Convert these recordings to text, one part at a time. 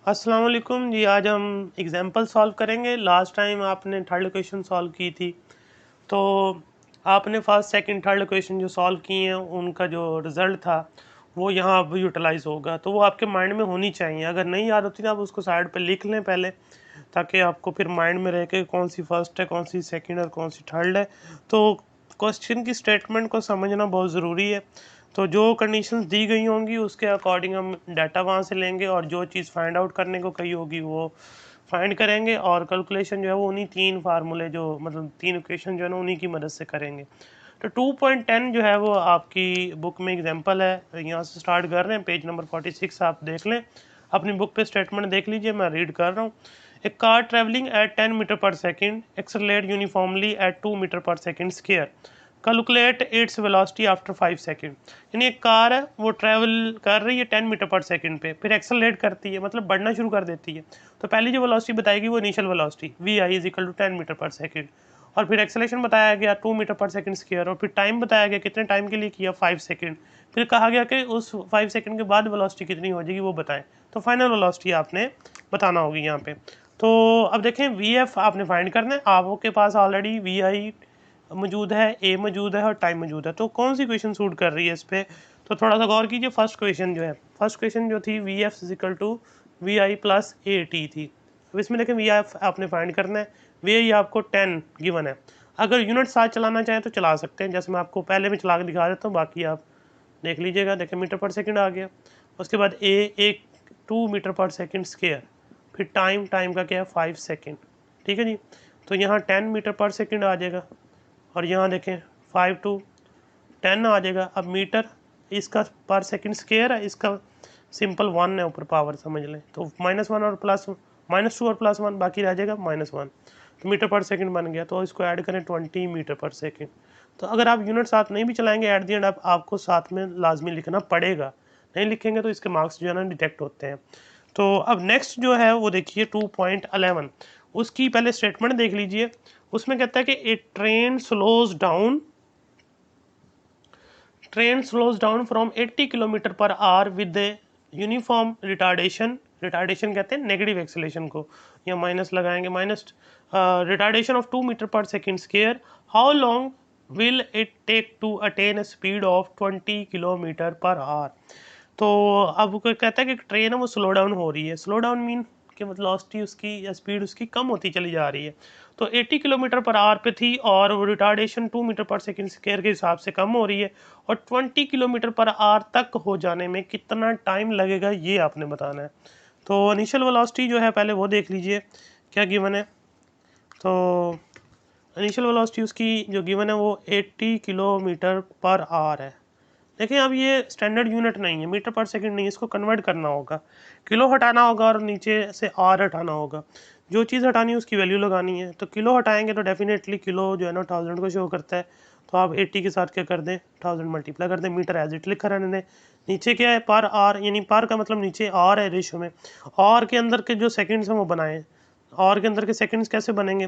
अस्सलाम वालेकुम जी। आज हम एग्जांपल सॉल्व करेंगे। लास्ट टाइम आपने थर्ड क्वेश्चन सॉल्व की थी, तो आपने फर्स्ट सेकंड थर्ड क्वेश्चन जो सॉल्व किए हैं उनका जो रिज़ल्ट था वो यहाँ अब यूटिलाइज़ होगा, तो वो आपके माइंड में होनी चाहिए। अगर नहीं याद होती तो आप उसको साइड पे लिख लें पहले, ताकि आपको फिर माइंड में रहे कि कौन सी फर्स्ट है, कौन सी सेकंड और कौन सी थर्ड है। तो क्वेश्चन की स्टेटमेंट को समझना बहुत ज़रूरी है। तो जो कंडीशंस दी गई होंगी उसके अकॉर्डिंग हम डाटा वहाँ से लेंगे और जो चीज़ फाइंड आउट करने को कही होगी वो फाइंड करेंगे, और कैलकुलेशन जो है वो उन्हीं तीन फार्मूले जो मतलब तीन इक्वेशन जो है ना उन्हीं की मदद से करेंगे। तो 2.10 जो है वो आपकी बुक में एग्जांपल है, यहाँ से स्टार्ट कर रहे हैं। पेज नंबर 46 आप देख लें, अपनी बुक पे स्टेटमेंट देख लीजिए, मैं रीड कर रहा हूँ। A car travelling at 10 metre per second accelerate uniformly at 2 metre per second square, calculate its velocity after 5 second. यानी एक कार है वो ट्रैवल कर रही है 10 मीटर पर सेकेंड पे, फिर एक्सेलरेट करती है मतलब बढ़ना शुरू कर देती है। तो पहली जो वेलोसिटी बताएगी वो initial velocity v i is equal to 10 metre per second, और फिर एक्सेलेरेशन बताया गया 2 मीटर पर सेकेंड स्क्वायर, और फिर टाइम बताया गया कितने टाइम के लिए किया 5 सेकेंड। फिर कहा गया कि उस 5 सेकेंड के बाद वेलोसिटी कितनी हो जाएगी वो बताएं। तो फाइनल वेलोसिटी आपने बताना होगी यहाँ पे। तो अब देखें वी एफ आपने फाइंड करना है। आपके पास ऑलरेडी वी आई मौजूद है, ए मौजूद है और टाइम मौजूद है, तो कौन सी क्वेश्चन सूट कर रही है इस पर। तो थोड़ा सा गौर कीजिए। फर्स्ट क्वेश्चन जो है, फर्स्ट क्वेश्चन जो थी v f is equal to v i plus a t थी। अब इसमें देखें वी एफ आपने फाइंड करना है, वी आई आपको 10 गिवन है। अगर यूनिट साथ चलाना चाहें तो चला सकते हैं, जैसे मैं आपको पहले में चला के दिखा देता हूँ, बाकी आप देख लीजिएगा। देखें मीटर पर सेकंड आ गया, उसके बाद ए एक 2 मीटर पर सेकंड स्क्वायर, फिर टाइम का क्या है 5 सेकंड। ठीक है जी। तो यहाँ 10 मीटर पर सेकंड आ जाएगा, और यहाँ देखें 5 to 10 आ जाएगा। अब मीटर इसका पर सेकंड स्क्वायर है, इसका सिंपल 1 है ऊपर पावर समझ लें, तो -1 और प्लस -2 और +1 बाकी रह जाएगा -1। तो मीटर पर सेकंड बन गया, तो इसको ऐड करें 20 मीटर पर सेकंड। तो अगर आप यूनिट साथ नहीं भी चलाएंगे एट दी एंड आपको साथ में लाजमी लिखना पड़ेगा, नहीं लिखेंगे तो इसके मार्क्स जो है ना डिटेक्ट होते हैं। तो अब नेक्स्ट जो है वो देखिए 2.11, उसकी पहले स्टेटमेंट देख लीजिए। उसमें कहता है कि a train slows down from 80 kilometre per hour with uniform retardation. Retardation कहते हैं नेगेटिव एक्सेलेरेशन को, या माइनस लगाएंगे, minus retardation of 2 metre per second square. How long will it take to attain a speed of 20 kilometre per hour. तो अब कहता है कि ट्रेन है वो स्लो डाउन हो रही है। स्लो डाउन मीन कि मतलब वेलोसिटी उसकी या स्पीड उसकी कम होती चली जा रही है। तो 80 किलोमीटर पर आवर पे थी और वो रिटार्डेशन 2 मीटर पर सेकंड स्क्वायर के हिसाब से कम हो रही है, और 20 किलोमीटर पर आवर तक हो जाने में कितना टाइम लगेगा ये आपने बताना है। तो इनिशियल वेलोसिटी जो है पहले वो देख लीजिए क्या गिवन है। तो इनिशियल वेलोसिटी उसकी जो गिवन है वो 80 किलोमीटर पर आवर है। देखिए अब ये स्टैंडर्ड यूनिट नहीं है, मीटर पर सेकंड नहीं, इसको कन्वर्ट करना होगा, किलो हटाना होगा और नीचे से आर हटाना होगा। जो चीज़ हटानी है उसकी वैल्यू लगानी है। तो किलो हटाएंगे तो डेफिनेटली किलो जो है ना 1000 को शो करता है, तो आप 80 के साथ क्या कर दें 1000 मल्टीप्लाई कर दें, मीटर एज इट लिखा रहने दें। नीचे क्या है पर आर, यानी पर का मतलब नीचे आर है रेशो में, और के अंदर के जो सेकेंड्स हैं वो बनाएं। और के अंदर के सेकंड्स कैसे बनेंगे,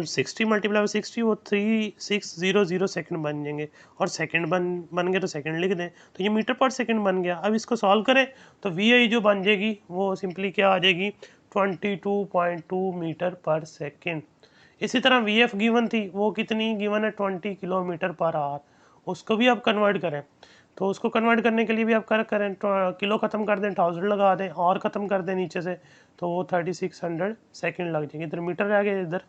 60 मल्टीप्लाई 60 वो 3600 सेकंड बन जाएंगे, और सेकंड बन गए तो सेकंड लिख दें। तो ये मीटर पर सेकंड बन गया। अब इसको सॉल्व करें तो वी आई जो बन जाएगी वो सिंपली क्या आ जाएगी 22.2 मीटर पर सेकंड। इसी तरह वी एफ गिवन थी, वो कितनी गिवन है 20 किलोमीटर पर आवर। उसको भी आप कन्वर्ट करें, तो उसको कन्वर्ट करने के लिए भी आप करें किलो ख़त्म कर दें 1000 लगा दें और ख़त्म कर दें नीचे से, तो वो 3600 सेकंड लग जाएंगे। इधर मीटर रह गया, इधर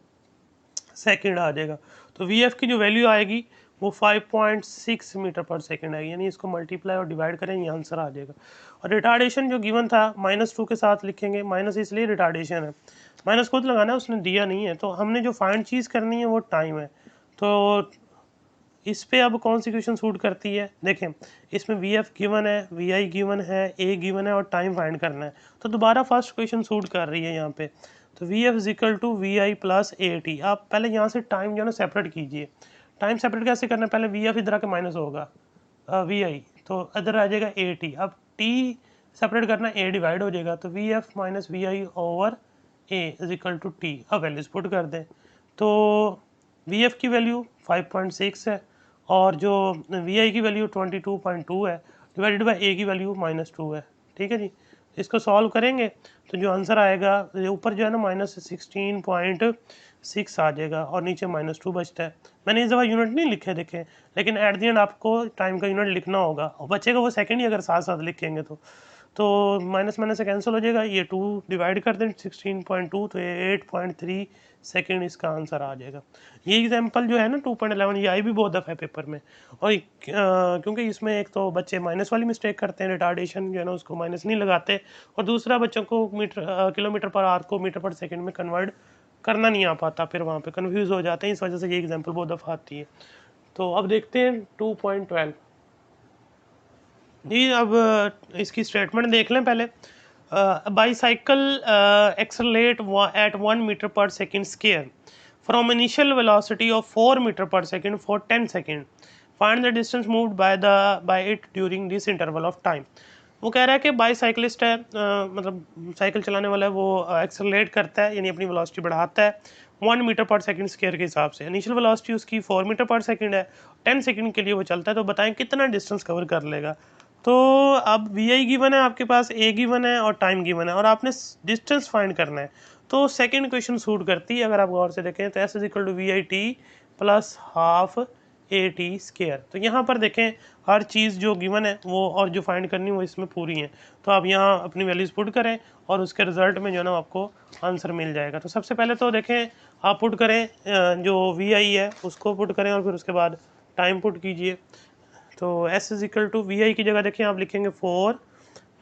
सेकंड आ जाएगा। तो वी एफ की जो वैल्यू आएगी वो 5.6 मीटर पर सेकंड आएगी, यानी इसको मल्टीप्लाई और डिवाइड करें ये आंसर आ जाएगा। और रिटार्डेशन जो गिवन था -2 के साथ लिखेंगे, माइनस इसलिए रिटार्डेशन है, माइनस खुद लगाना है, उसने दिया नहीं है। तो हमने जो फाइंड चीज़ करनी है वो टाइम है। तो इस पे अब कौन सी क्वेश्चन सूट करती है, देखें इसमें वी एफ गिवन है, वी आई गिवन है, ए गिवन है और टाइम फाइंड करना है। तो दोबारा फर्स्ट क्वेश्चन सूट कर रही है यहाँ पे। तो v f is equal to v i plus a t. आप पहले यहाँ से टाइम जो है ना सेपरेट कीजिए। टाइम सेपरेट कैसे करना है, पहले वी एफ इधर आके माइनस होगा वी आई, तो इधर आ जाएगा ए टी। अब टी सेपरेट करना, ए डिवाइड हो जाएगा, तो v f minus v i over a is equal to t. अब वैल्यूज पुट कर दें, तो वी एफ की वैल्यू 5.6 है, और जो वी आई की वैल्यू 22.2 है, डिवाइडेड बाई ए की वैल्यू -2 है। ठीक है जी। इसको सॉल्व करेंगे तो जो आंसर आएगा, ऊपर जो है ना -16.6 आ जाएगा और नीचे -2 बचता है। मैंने इस दफ़ा यूनिट नहीं लिखे देखे, लेकिन एट द एंड आपको टाइम का यूनिट लिखना होगा और बचेगा वो सेकंड ही, अगर साथ साथ लिखेंगे तो माइनस माइनस से कैंसिल हो जाएगा। ये 2 डिवाइड कर दें 16.2 तो ये 8.3 सेकेंड इसका आंसर आ जाएगा। ये एग्जांपल जो है ना 2.11 ये आई भी बहुत दफ़ा है पेपर में। और क्योंकि इसमें एक तो बच्चे माइनस वाली मिस्टेक करते हैं, रिटार्डेशन जो है ना उसको माइनस नहीं लगाते, और दूसरा बच्चों को किलोमीटर पर आवर को मीटर पर सेकेंड में कन्वर्ट करना नहीं आ पाता, फिर वहाँ पे कन्फ्यूज़ हो जाते हैं। इस वजह से ये एग्जांपल बहुत दफ़ा आती है। तो अब देखते हैं 2.12 जी। अब इसकी स्टेटमेंट देख लें पहले। Bicycle accelerate at 1 metre per second square from initial velocity of 4 metre per second for 10 second. Find the distance moved by it during this interval of time. वो कह रहा है कि बाईसाइकिलिस्ट है, मतलब साइकिल चलाने वाला है, वो एक्सेलरेट करता है यानी अपनी वेलोसिटी बढ़ाता है 1 मीटर पर सेकंड स्क्वायर के हिसाब से। इनिशियल वेलोसिटी उसकी 4 मीटर पर सेकंड है, 10 सेकंड के लिए वो चलता है। तो बताएं कितना डिस्टेंस कवर कर लेगा। तो अब वी आई गिवन है आपके पास, ए गिवन है और टाइम गिवन है, और आपने डिस्टेंस फाइंड करना है। तो सेकंड क्वेश्चन सूट करती है। अगर आप गौर से देखें तो s is equal to v i t plus half a t square. तो यहाँ पर देखें हर चीज़ जो गिवन है वो और जो फाइंड करनी है वो इसमें पूरी है। तो आप यहाँ अपनी वैल्यूज़ पुट करें और उसके रिजल्ट में जो है ना आपको आंसर मिल जाएगा। तो सबसे पहले तो देखें आप पुट करें जो वी आई है उसको पुट करें और फिर उसके बाद टाइम पुट कीजिए। तो s is equal to v i की जगह देखिए आप लिखेंगे 4।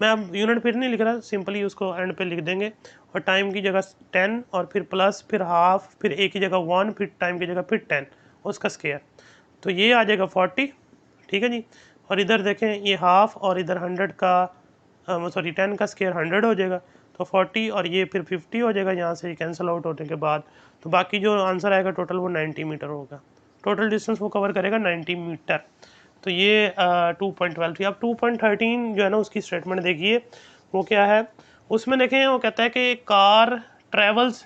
मैं अब यूनिट फिर नहीं लिख रहा, सिंपली उसको एंड पे लिख देंगे। और टाइम की जगह 10 और फिर प्लस फिर हाफ फिर ए की जगह 1 फिर टाइम की जगह फिर 10 उसका स्केयर। तो ये आ जाएगा 40। ठीक है जी। और इधर देखें ये हाफ और इधर 100 का सॉरी 10 का स्केयर 100 हो जाएगा। तो 40 और ये फिर 50 हो जाएगा यहाँ से कैंसिल आउट होने के बाद। तो बाकी जो आंसर आएगा टोटल वो 90 मीटर होगा। टोटल डिस्टेंस वो कवर करेगा 90 मीटर। तो ये 2.12 थी। अब 2.13 जो है ना उसकी स्टेटमेंट देखिए वो क्या है। उसमें देखें वो कहता है कि car travels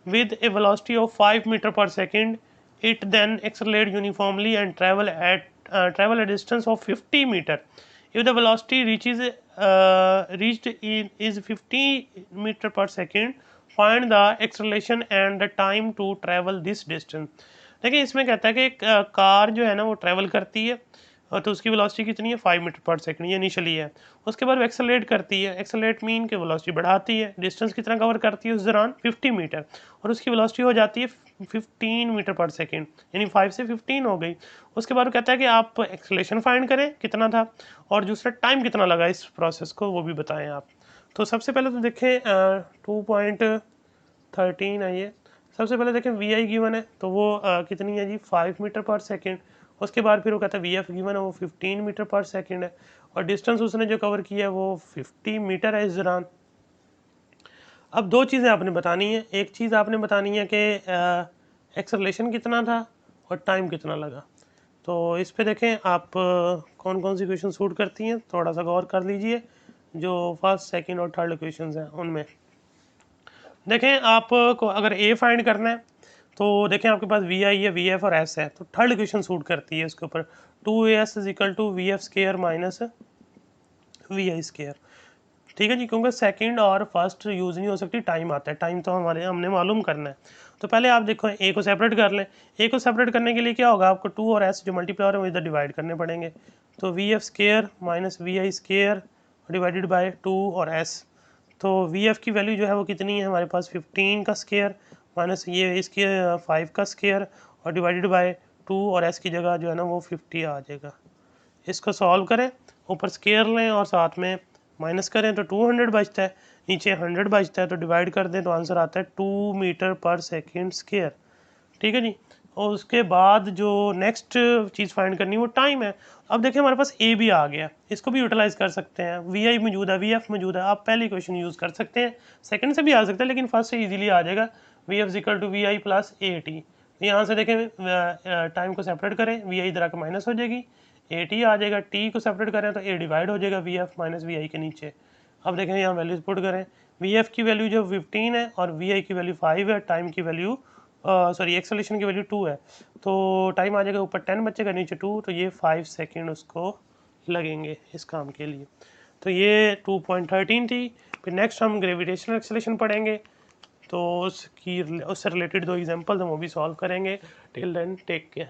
with a velocity of 5 meter per second. It then accelerate uniformly and travel a distance of 50 meter. If the velocity is 50 meter per second, find the acceleration and the time to travel this distance. देखिए इसमें कहता है कि car जो है ना वो travel करती है और तो उसकी वेलोसिटी कितनी है 5 मीटर पर सेकंड, ये इनिशियली है। उसके बाद वो एक्सेलरेट करती है, एक्सेलरेट मीन के वेलोसिटी बढ़ाती है, डिस्टेंस कितना कवर करती है उस दौरान 50 मीटर, और उसकी वेलोसिटी हो जाती है 15 मीटर पर सेकंड, यानी 5 से 15 हो गई। उसके बाद वो कहता है कि आप एक्सेलेरेशन फाइंड करें कितना था और दूसरा टाइम कितना लगा इस प्रोसेस को वो भी बताएं आप। तो सबसे पहले तो देखें 2.13 है ये। सबसे पहले देखें वी आई गिवन है तो वो कितनी है जी 5 मीटर पर सेकेंड। उसके बाद फिर वो कहता है वी एफ गिवन है वो 15 मीटर पर सेकेंड है, और डिस्टेंस उसने जो कवर किया है वो 50 मीटर है इस दौरान। अब दो चीज़ें आपने बतानी है। एक चीज़ आपने बतानी है कि एक्सेलरेशन कितना था और टाइम कितना लगा। तो इस पे देखें आप कौन कौन सी क्वेश्चन सूट करती हैं, थोड़ा सा गौर कर लीजिए। जो फर्स्ट सेकंड और थर्ड क्वेश्चन हैं उनमें देखें आपको अगर ए फाइंड करना है तो देखें आपके पास वी आई है, वी एफ और एस है, तो थर्ड क्वेश्चन सूट करती है उसके ऊपर। 2as is equal to v f square minus v i square. ठीक है जी, क्योंकि सेकंड और फर्स्ट यूज़ नहीं हो सकती, टाइम आता है, टाइम तो हमने मालूम करना है। तो पहले आप देखो ए को सेपरेट कर लें। ए को सेपरेट करने के लिए क्या होगा, आपको 2 और एस जो मल्टीप्लायर है वो इधर डिवाइड करने पड़ेंगे। तो v f square minus v i square divided by 2 और एस। तो वी एफ की वैल्यू जो है वो कितनी है हमारे पास 15 का स्केयर माइनस ये इसके 5 का स्केयर और डिवाइडेड बाय 2, और एस की जगह जो है ना वो 50 आ जाएगा। इसको सॉल्व करें, ऊपर स्केयर लें और साथ में माइनस करें तो 200 बचता है, नीचे 100 बचता है, तो डिवाइड कर दें तो आंसर आता है 2 मीटर पर सेकेंड स्केयर। ठीक है जी। और उसके बाद जो नेक्स्ट चीज़ फाइंड करनी है वो टाइम है। अब देखिए हमारे पास ए भी आ गया, इसको भी यूटिलाइज कर सकते हैं। वी आई मौजूद है, वी एफ मौजूद है, आप पहले क्वेश्चन यूज़ कर सकते हैं, सेकंड से भी आ सकता है लेकिन फर्स्ट से इजीली आ जाएगा। V f equal to v i plus a t. यहाँ से देखें टाइम को सेपरेट करें, वी आई इधर आकर माइनस हो जाएगी, ए टी आ जाएगा, टी को सेपरेट करें तो ए डिवाइड हो जाएगा वी एफ माइनस वी आई के नीचे। अब देखें यहाँ वैल्यूज पुट करें, वी एफ की वैल्यू जो 15 है और वी आई की वैल्यू 5 है, टाइम की वैल्यू सॉरी एक्सेलेरेशन की वैल्यू 2 है। तो टाइम आ जाएगा ऊपर 10 बचेगा नीचे 2, तो ये 5 सेकेंड उसको लगेंगे इस काम के लिए। तो ये 2.13 थी। फिर नेक्स्ट हम ग्रेविटेशनल एक्सेलरेशन पढ़ेंगे, तो उससे रिलेटेड 2 एग्जांपल्स हम वो भी सॉल्व करेंगे। Till then take care.